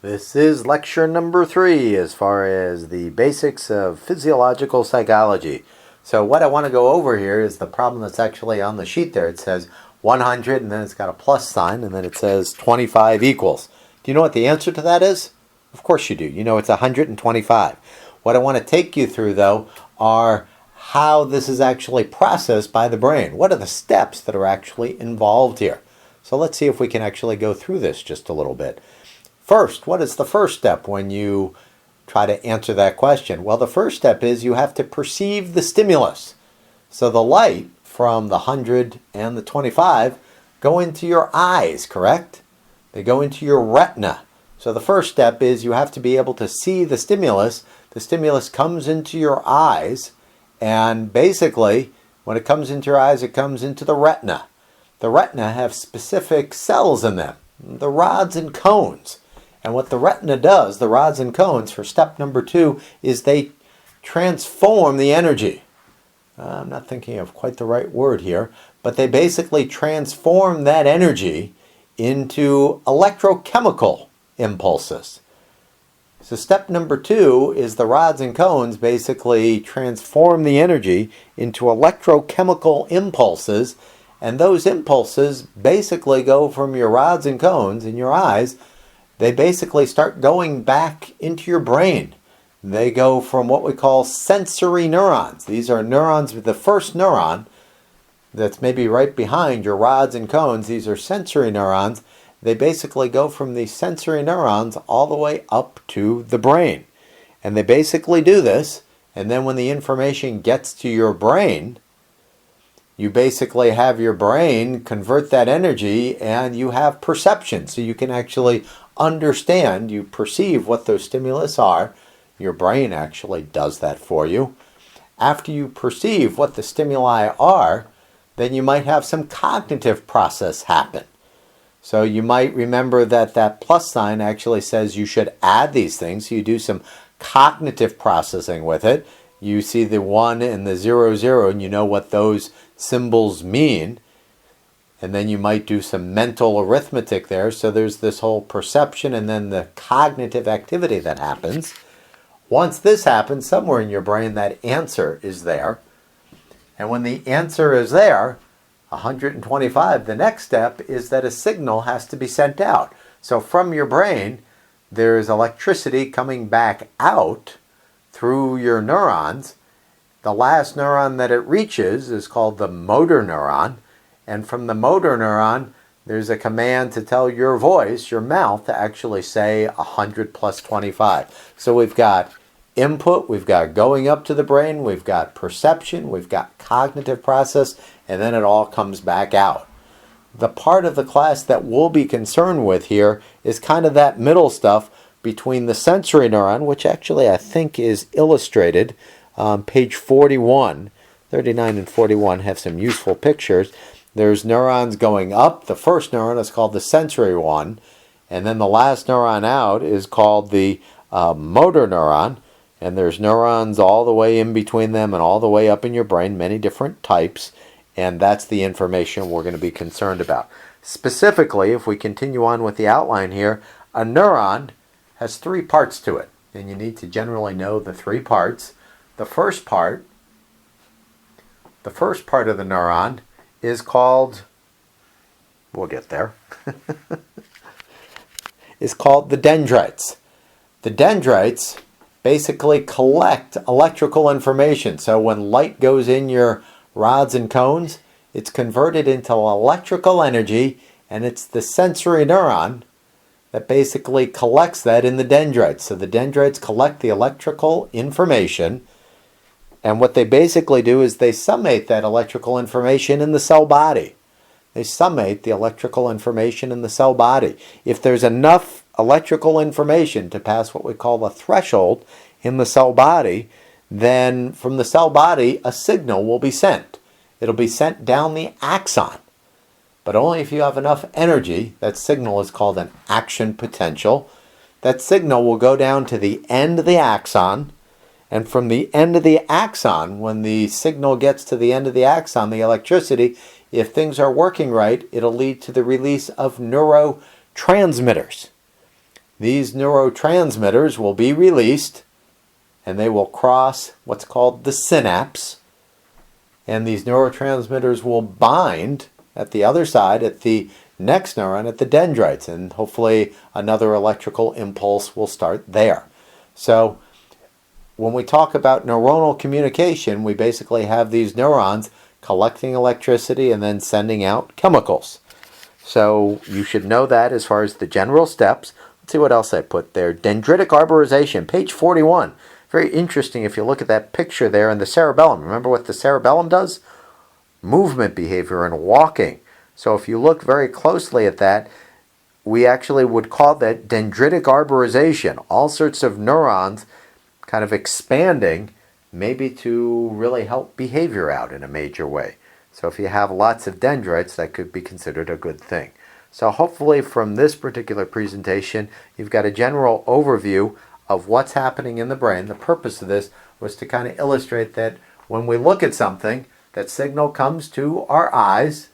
This is lecture number 3 as far as the basics of physiological psychology. So what I want to go over here is the problem that's actually on the sheet there. It says 100 and then it's got a plus sign and then it says 25 equals. Do you know what the answer to that is? Of course you do. You know it's 125. What I want to take you through though are how this is actually processed by the brain. What are the steps that are actually involved here? So let's see if we can actually go through this just a little bit. First, what is the first step when you try to answer that question? Well, the first step is you have to perceive the stimulus. So the light from the 100 and the 25 go into your eyes, correct? They go into your retina. So the first step is you have to be able to see the stimulus. The stimulus comes into your eyes, and basically, when it comes into your eyes, it comes into the retina. The retina have specific cells in them, the rods and cones. And what the retina does, the rods and cones, for step number 2, is they transform the energy. I'm not thinking of quite the right word here, but they basically transform that energy into electrochemical impulses. So step number 2 is the rods and cones basically transform the energy into electrochemical impulses, and those impulses basically go from your rods and cones in your eyes. They basically start going back into your brain. They go from what we call sensory neurons. These are neurons with the first neuron that's maybe right behind your rods and cones. These are sensory neurons. They basically go from these sensory neurons all the way up to the brain. And they basically do this, and then when the information gets to your brain, you basically have your brain convert that energy and you have perception. So you can actually understand, you perceive what those stimulus are. Your brain actually does that for you. After you perceive what the stimuli are, then you might have some cognitive process happen. So you might remember that that plus sign actually says you should add these things. So you do some cognitive processing with it. You see the 1 and the 0, 0, and you know what those symbols mean. And then you might do some mental arithmetic there. So there's this whole perception and then the cognitive activity that happens. Once this happens, somewhere in your brain that answer is there. And when the answer is there, 125, the next step is that a signal has to be sent out. So from your brain, there's electricity coming back out through your neurons. The last neuron that it reaches is called the motor neuron. And from the motor neuron, there's a command to tell your voice, your mouth, to actually say 100 plus 25. So we've got input, we've got going up to the brain, we've got perception, we've got cognitive process, and then it all comes back out. The part of the class that we'll be concerned with here is kind of that middle stuff between the sensory neuron, which actually I think is illustrated on page 41. 39 and 41 have some useful pictures. There's neurons going up. The first neuron is called the sensory one, and then the last neuron out is called the motor neuron. And there's neurons all the way in between them and all the way up in your brain, many different types, and that's the information we're going to be concerned about. Specifically, if we continue on with the outline here, a neuron has 3 parts to it, and you need to generally know the 3 parts. The first part of the neuron is called, we'll get there, is called the dendrites. The dendrites basically collect electrical information. So when light goes in your rods and cones, it's converted into electrical energy, and it's the sensory neuron that basically collects that in the dendrites. So the dendrites collect the electrical information, and what they basically do is they summate that electrical information in the cell body. They summate the electrical information in the cell body. If there's enough electrical information to pass what we call the threshold in the cell body, then from the cell body a signal will be sent. It'll be sent down the axon, but only if you have enough energy. That signal is called an action potential. That signal will go down to the end of the axon, and from the end of the axon, when the signal gets to the end of the axon, the electricity, if things are working right, it'll lead to the release of neurotransmitters. these neurotransmitters will be released, and they will cross what's called the synapse, and these neurotransmitters will bind at the other side at the next neuron at the dendrites, and hopefully another electrical impulse will start there. So when we talk about neuronal communication, we basically have these neurons collecting electricity and then sending out chemicals. So you should know that as far as the general steps. Let's see what else I put there. Dendritic arborization, page 41. Very interesting if you look at that picture there in the cerebellum. Remember what the cerebellum does? Movement behavior and walking. So if you look very closely at that, we actually would call that dendritic arborization. All sorts of neurons kind of expanding, maybe to really help behavior out in a major way. So if you have lots of dendrites, that could be considered a good thing. So hopefully from this particular presentation, you've got a general overview of what's happening in the brain. The purpose of this was to kind of illustrate that when we look at something, that signal comes to our eyes,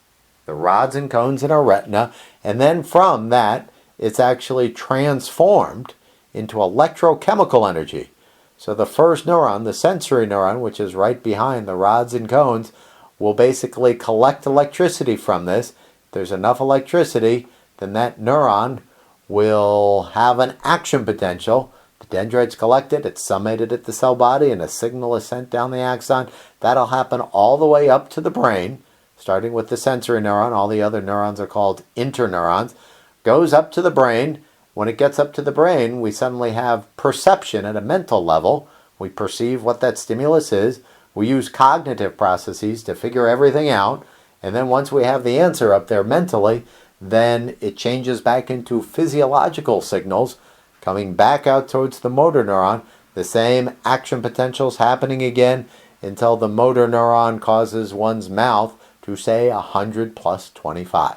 the rods and cones in our retina, and then from that, it's actually transformed into electrochemical energy. So the first neuron, the sensory neuron, which is right behind the rods and cones, will basically collect electricity from this. If there's enough electricity, then that neuron will have an action potential. The dendrites collect it, it's summated at the cell body, and a signal is sent down the axon. That'll happen all the way up to the brain, starting with the sensory neuron. All the other neurons are called interneurons. Goes up to the brain. When it gets up to the brain, we suddenly have perception at a mental level. We perceive what that stimulus is. We use cognitive processes to figure everything out. And then once we have the answer up there mentally, then it changes back into physiological signals, coming back out towards the motor neuron. The same action potentials happening again until the motor neuron causes one's mouth to say 100 plus 25.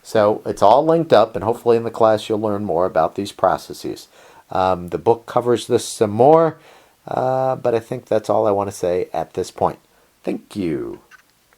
So it's all linked up, and hopefully in the class you'll learn more about these processes. The book covers this some more, but I think that's all I want to say at this point. Thank you.